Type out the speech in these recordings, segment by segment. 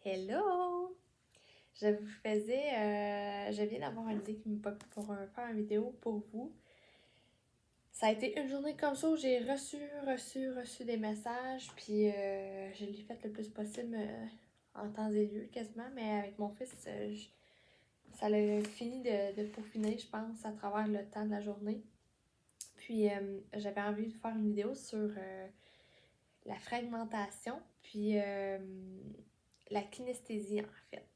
Hello! Je viens d'avoir une idée qui me pop pour faire une vidéo pour vous. Ça a été une journée comme ça où j'ai reçu des messages, puis je l'ai fait le plus possible en temps et lieu quasiment, mais avec mon fils, ça l'a fini de peaufiner, je pense, à travers le temps de la journée. Puis j'avais envie de faire une vidéo sur la fragmentation, puis la kinesthésie en fait.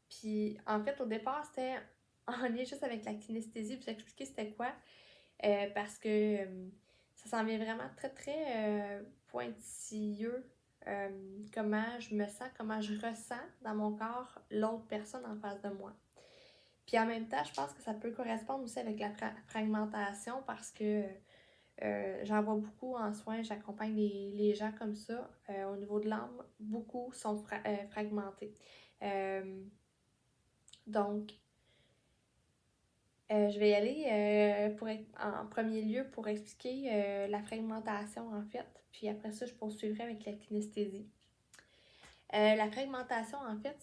Puis en fait, au départ, c'était en lien juste avec la kinesthésie, puis expliquer c'était quoi, parce que ça s'en vient vraiment très pointilleux. Comment je me sens, comment je ressens dans mon corps l'autre personne en face de moi. Puis en même temps, je pense que ça peut correspondre aussi avec la fragmentation parce que j'en vois beaucoup en soins, j'accompagne les gens comme ça. Au niveau de l'âme, beaucoup sont fragmentés. Euh, donc, je vais y aller en premier lieu pour expliquer la fragmentation en fait, puis après ça, je poursuivrai avec la kinesthésie. La fragmentation en fait,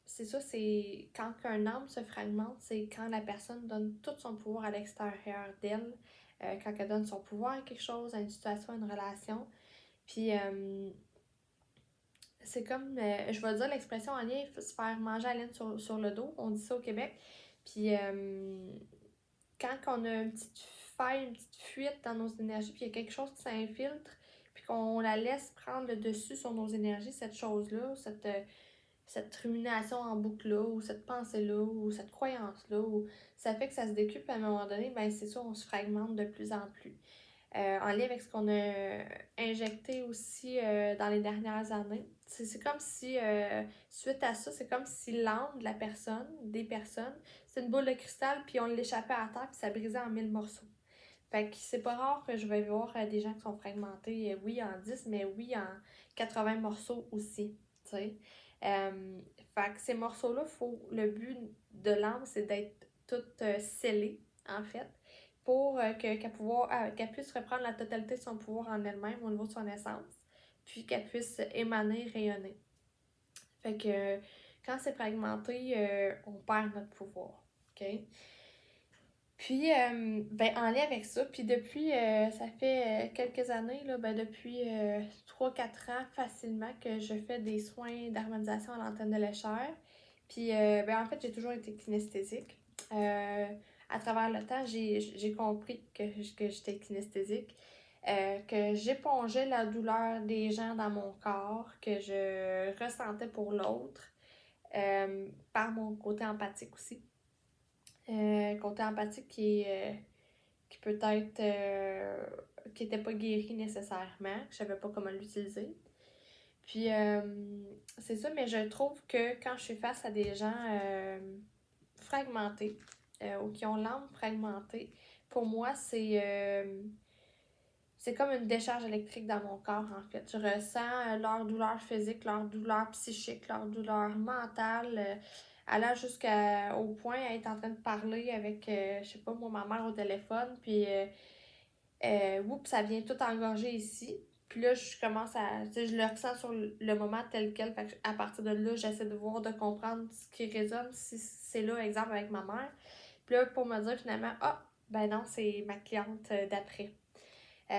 c'est ça, c'est quand un âme se fragmente, c'est quand la personne donne tout son pouvoir à l'extérieur d'elle, quand elle donne son pouvoir à quelque chose, à une situation, à une relation. Puis c'est comme, je vais dire l'expression en lien, se faire manger à laine sur le dos, on dit ça au Québec. Puis quand on a une petite faille, une petite fuite dans nos énergies, puis il y a quelque chose qui s'infiltre, puis qu'on la laisse prendre le dessus sur nos énergies, cette chose-là, cette rumination en boucle-là, ou cette pensée-là, ou cette croyance-là, ou ça fait que ça se décuple à un moment donné, ben c'est ça, on se fragmente de plus en plus. En lien avec ce qu'on a injecté aussi dans les dernières années. C'est comme si, suite à ça, c'est comme si l'âme de la personne, des personnes, c'est une boule de cristal, puis on l'échappait à terre, puis ça brisait en 1000 morceaux. Fait que c'est pas rare que je vais voir des gens qui sont fragmentés, oui, en 10, mais oui, en 80 morceaux aussi, tu sais. Fait que ces morceaux-là, le but de l'âme, c'est d'être toutes scellées, en fait, pour qu'elle puisse reprendre la totalité de son pouvoir en elle-même au niveau de son essence, puis qu'elle puisse émaner, rayonner. Fait que quand c'est fragmenté, on perd notre pouvoir, OK? Puis, ben, en lien avec ça, puis depuis, ça fait quelques années, là, ben, depuis 3-4 ans facilement que je fais des soins d'harmonisation à l'antenne de l'échelle. Puis, ben, en fait, j'ai toujours été kinesthésique. Euh, à travers le temps, j'ai compris que j'étais kinesthésique, que j'épongeais la douleur des gens dans mon corps, que je ressentais pour l'autre, par mon côté empathique aussi. Côté empathique qui peut être qui n'était pas guéri nécessairement, que je savais pas comment l'utiliser. Puis c'est ça, mais je trouve que quand je suis face à des gens fragmentés ou qui ont l'âme fragmentée, pour moi c'est comme une décharge électrique dans mon corps en fait. Je ressens leur douleur physique, leur douleur psychique, leur douleur mentale. Allant jusqu'au point à être en train de parler avec, je sais pas moi, ma mère au téléphone, puis oups, ça vient tout engorger ici. Puis là, je commence à, tu sais, je le ressens sur le moment tel quel. Fait que à partir de là, j'essaie de voir, de comprendre ce qui résonne, si c'est là, exemple, avec ma mère. Puis là, pour me dire finalement, ah, ben non, c'est ma cliente d'après. Tu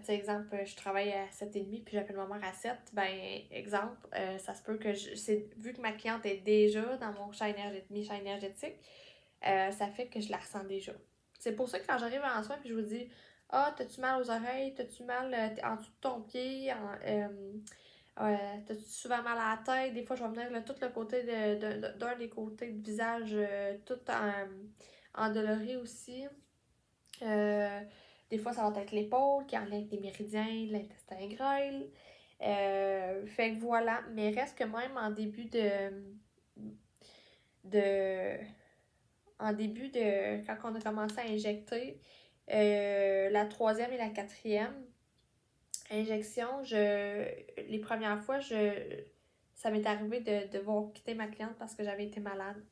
sais, exemple, je travaille à 7h30 puis j'appelle ma mère à 7. Ben, exemple, ça se peut que vu que ma cliente est déjà dans mon mes champs énergétiques, ça fait que je la ressens déjà. C'est pour ça que quand j'arrive en soin puis je vous dis, ah, t'as-tu mal aux oreilles, t'as-tu mal en dessous de ton pied, t'as-tu souvent mal à la tête, des fois je vais venir tout le côté d'un des côtés du visage tout endolori aussi. Euh, des fois, ça va être l'épaule qui enlève les méridiens, l'intestin grêle. Fait que voilà. Mais reste que même de en début de quand on a commencé à injecter, la troisième et la quatrième injection, les premières fois, ça m'est arrivé de devoir quitter ma cliente parce que j'avais été malade.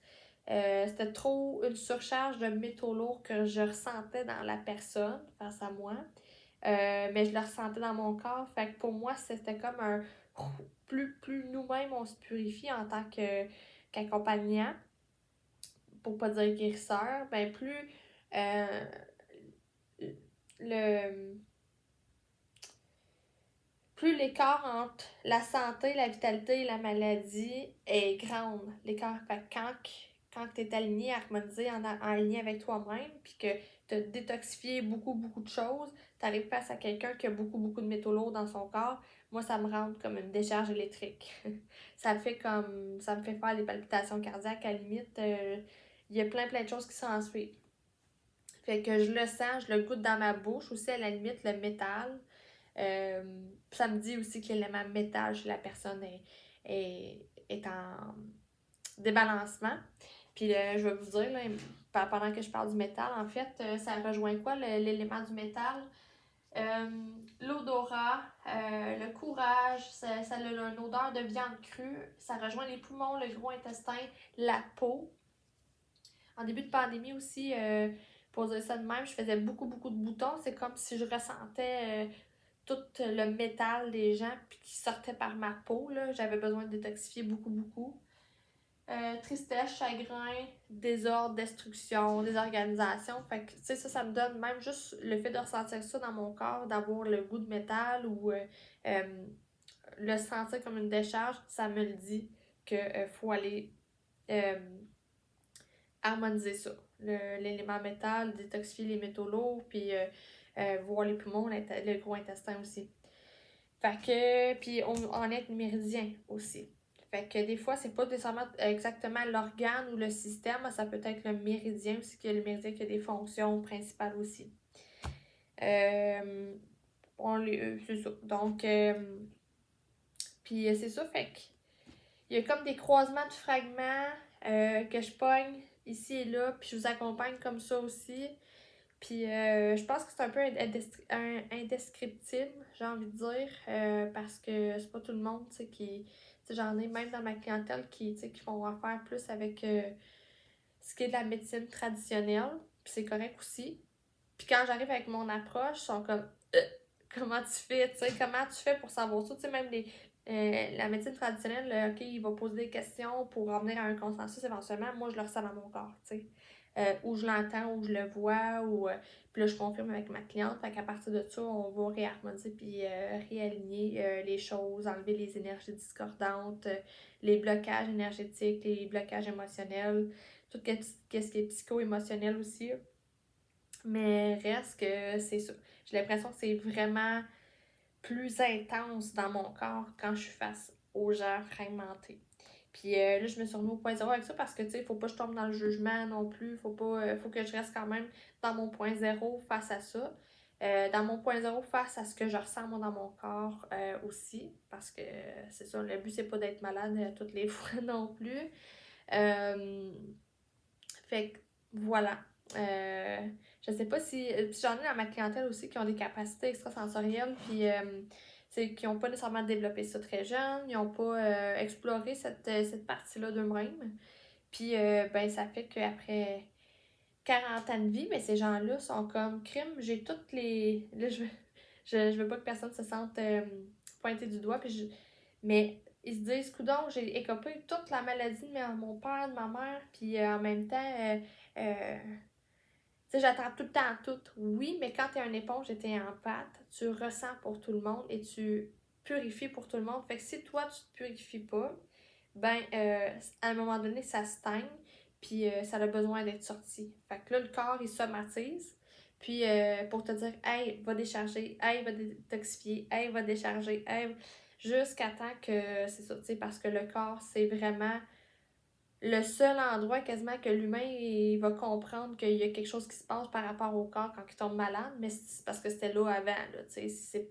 C'était trop une surcharge de métaux lourds que je ressentais dans la personne face à moi. mais je le ressentais dans mon corps. Fait que pour moi, c'était comme un... Plus nous-mêmes, on se purifie en tant qu'accompagnant, pour pas dire guérisseur, ben plus euh, le plus l'écart entre la santé, la vitalité et la maladie est grande. L'écart, fait que quand tu es aligné, harmonisé, en aligné avec toi-même, puis que tu as détoxifié beaucoup de choses, tu arrives face à quelqu'un qui a beaucoup de métaux lourds dans son corps, moi, ça me rend comme une décharge électrique. Ça me fait faire des palpitations cardiaques, à la limite. Il y a plein de choses qui s'en suivent. Fait que je le sens, je le goûte dans ma bouche, aussi à la limite le métal. Euh, Ça me dit aussi que l'élément métal chez la personne est en débalancement. Puis je vais vous dire, là, pendant que je parle du métal, en fait, ça rejoint quoi l'élément du métal? Euh, L'odorat, le courage, ça a une odeur de viande crue, ça rejoint les poumons, le gros intestin, la peau. En début de pandémie aussi, pour dire ça de même, je faisais beaucoup de boutons. C'est comme si je ressentais tout le métal des gens puis qui sortait par ma peau. Là. J'avais besoin de détoxifier beaucoup. Tristesse, chagrin, désordre, destruction, désorganisation. Fait que, tu sais, ça me donne même juste le fait de ressentir ça dans mon corps, d'avoir le goût de métal ou le sentir comme une décharge, ça me le dit qu'il faut aller euh, harmoniser ça. L'élément métal, détoxifier les métaux lourds, puis voir les poumons, le gros intestin aussi. Fait que, puis on enlève le méridien aussi. Fait que des fois, c'est pas nécessairement exactement l'organe ou le système, ça peut être le méridien aussi, que le méridien qui a des fonctions principales aussi. C'est ça. Donc, puis c'est ça, fait que il y a comme des croisements de fragments que je pogne ici et là, puis je vous accompagne comme ça aussi. Puis je pense que c'est un peu indescriptible, j'ai envie de dire, parce que c'est pas tout le monde, tu sais, qui... Tu sais, j'en ai même dans ma clientèle qui, tu sais, qui font affaire plus avec ce qui est de la médecine traditionnelle, puis c'est correct aussi. Puis quand j'arrive avec mon approche, ils sont comme comment tu fais, tu sais, comment tu fais pour savoir ça, tu sais, même la médecine traditionnelle, ok, il va poser des questions pour en venir à un consensus éventuellement, moi je le ressens dans mon corps, tu sais. Ou je l'entends, ou je le vois, ou puis là je confirme avec ma cliente, fait qu'à partir de ça, on va réharmoniser puis réaligner les choses, enlever les énergies discordantes, les blocages énergétiques, les blocages émotionnels, tout ce qui est psycho-émotionnel aussi. Mais reste que c'est ça. J'ai l'impression que c'est vraiment plus intense dans mon corps quand je suis face aux gens fragmentés. Puis là, je me suis remis au point zéro avec ça parce que, tu sais, faut pas que je tombe dans le jugement non plus. Faut pas, faut que je reste quand même dans mon point zéro face à ça. Dans mon point zéro face à ce que je ressens moi dans mon corps aussi. Parce que c'est ça, le but c'est pas d'être malade toutes les fois non plus. Euh, Fait que voilà. Je sais pas si. Puis j'en ai dans ma clientèle aussi qui ont des capacités extrasensorielles, puis qui n'ont pas nécessairement développé ça très jeune, ils n'ont pas exploré cette partie-là d'eux-mêmes. Puis ben, ça fait qu'après 40 ans de vie, mais ces gens-là sont comme crime, j'ai toutes les. Là, je veux pas que personne se sente pointé du doigt, mais ils se disent, coudonc, j'ai écopé toute la maladie de mon père, de ma mère, puis en même temps, euh, tu sais, j'attends tout le temps tout. Oui, mais quand t'es un éponge et t'es en pâte, tu ressens pour tout le monde et tu purifies pour tout le monde. Fait que si toi, tu te purifies pas, ben, à un moment donné, ça stagne, puis ça a besoin d'être sorti. Fait que là, le corps, il somatise, puis pour te dire, hey, va décharger, hey, va détoxifier, hey, va décharger, hey, jusqu'à temps que c'est ça, tu sais, parce que le corps, c'est vraiment le seul endroit quasiment que l'humain il va comprendre qu'il y a quelque chose qui se passe par rapport au corps quand il tombe malade, mais c'est parce que c'était là avant, là, tu sais,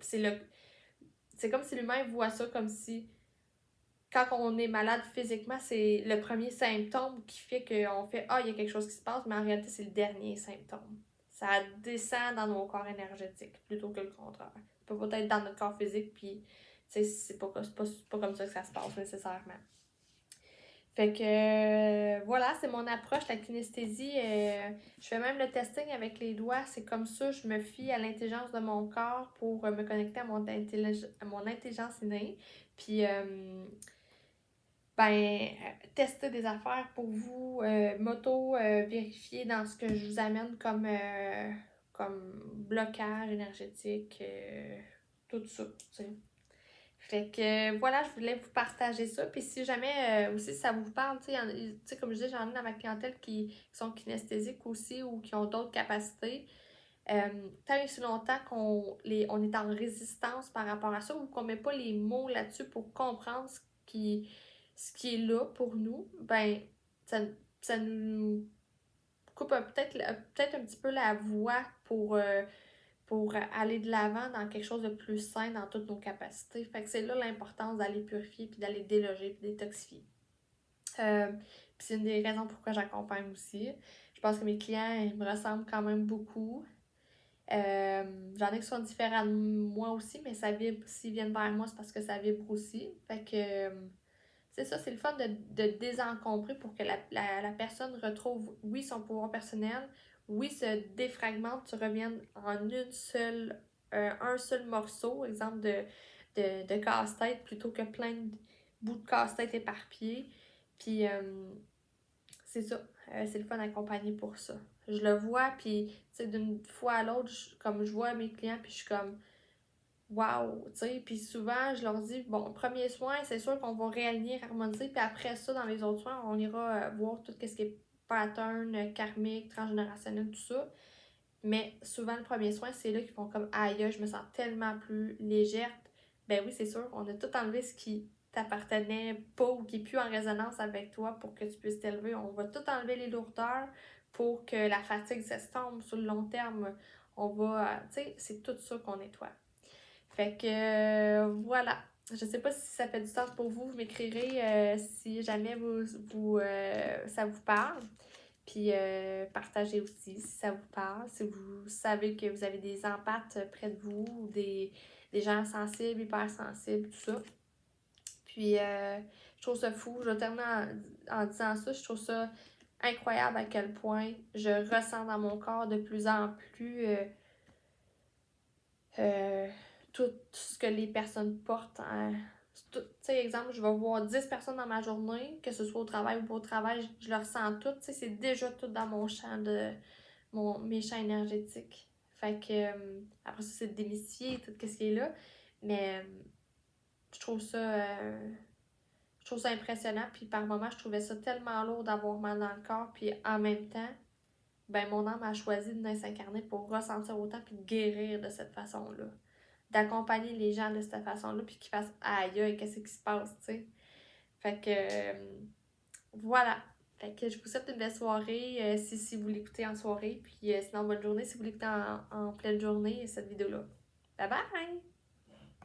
c'est comme si l'humain voit ça comme si quand on est malade physiquement, c'est le premier symptôme qui fait qu'on fait « Ah, il y a quelque chose qui se passe », mais en réalité, c'est le dernier symptôme. Ça descend dans nos corps énergétiques plutôt que le contraire. Ça peut pas être dans notre corps physique, puis c'est pas comme ça que ça se passe nécessairement. Fait que voilà, c'est mon approche, la kinesthésie. Je fais même le testing avec les doigts. C'est comme ça, je me fie à l'intelligence de mon corps pour me connecter à mon intelligence innée. Puis, tester des affaires pour vous, m'auto-vérifier dans ce que je vous amène comme blocage énergétique, tout ça, tu sais. Fait que voilà, je voulais vous partager ça. Puis si jamais aussi ça vous parle, tu sais, comme je dis, j'en ai dans ma clientèle qui sont kinesthésiques aussi ou qui ont d'autres capacités. Tant et si longtemps on est en résistance par rapport à ça ou qu'on met pas les mots là-dessus pour comprendre ce qui est là pour nous, ben ça, ça nous coupe peut-être un petit peu la voie pour aller de l'avant dans quelque chose de plus sain dans toutes nos capacités. Fait que c'est là l'importance d'aller purifier, puis d'aller déloger, puis détoxifier. Puis c'est une des raisons pourquoi j'accompagne aussi. Je pense que mes clients ils me ressemblent quand même beaucoup. J'en ai qui sont différents de moi aussi, mais ça vibre, s'ils viennent vers moi, c'est parce que ça vibre aussi. Fait que c'est ça, c'est le fun de désencombrer pour que la personne retrouve, oui, son pouvoir personnel, oui, se défragmente, tu reviennes en un seul morceau, exemple de casse-tête, plutôt que plein de bouts de casse-tête éparpillés. Puis c'est ça, c'est le fun d'accompagner pour ça. Je le vois, puis tu sais, d'une fois à l'autre, comme je vois mes clients, puis je suis comme wow, tu sais, puis souvent, je leur dis, bon, premier soin, c'est sûr qu'on va réaligner, harmoniser, puis après ça, dans les autres soins, on ira voir tout ce qui est pattern, karmique, transgénérationnel, tout ça. Mais souvent, le premier soin, c'est là qu'ils font comme, aïe, je me sens tellement plus légère. Ben oui, c'est sûr, on a tout enlevé ce qui t'appartenait pas ou qui est plus en résonance avec toi pour que tu puisses t'élever. On va tout enlever les lourdeurs pour que la fatigue s'estompe sur le long terme. On va, tu sais, c'est tout ça qu'on nettoie. Fait que voilà. Je sais pas si ça fait du sens pour vous. Vous m'écrirez si jamais ça vous parle. Puis partagez aussi si ça vous parle. Si vous savez que vous avez des empathes près de vous ou des gens sensibles, hypersensibles, tout ça. Puis je trouve ça fou. Je vais terminer en disant ça. Je trouve ça incroyable à quel point je ressens dans mon corps de plus en plus euh, tout ce que les personnes portent. Tu sais, exemple, je vais voir 10 personnes dans ma journée, que ce soit au travail ou pas au travail, je le ressens tout. Tu sais, c'est déjà tout dans mon champ mes champs énergétiques. Fait que, après ça, c'est de démystifier tout ce qui est là. Mais je trouve ça, je trouve ça impressionnant. Puis par moments, je trouvais ça tellement lourd d'avoir mal dans le corps. Puis en même temps, ben mon âme a choisi de s'incarner pour ressentir autant puis de guérir de cette façon-là. D'accompagner les gens de cette façon-là puis qu'ils fassent aïe, qu'est-ce qui se passe, tu sais. Fait que voilà. Fait que je vous souhaite une belle soirée si vous l'écoutez en soirée. Puis sinon, bonne journée si vous l'écoutez en pleine journée, cette vidéo-là. Bye bye!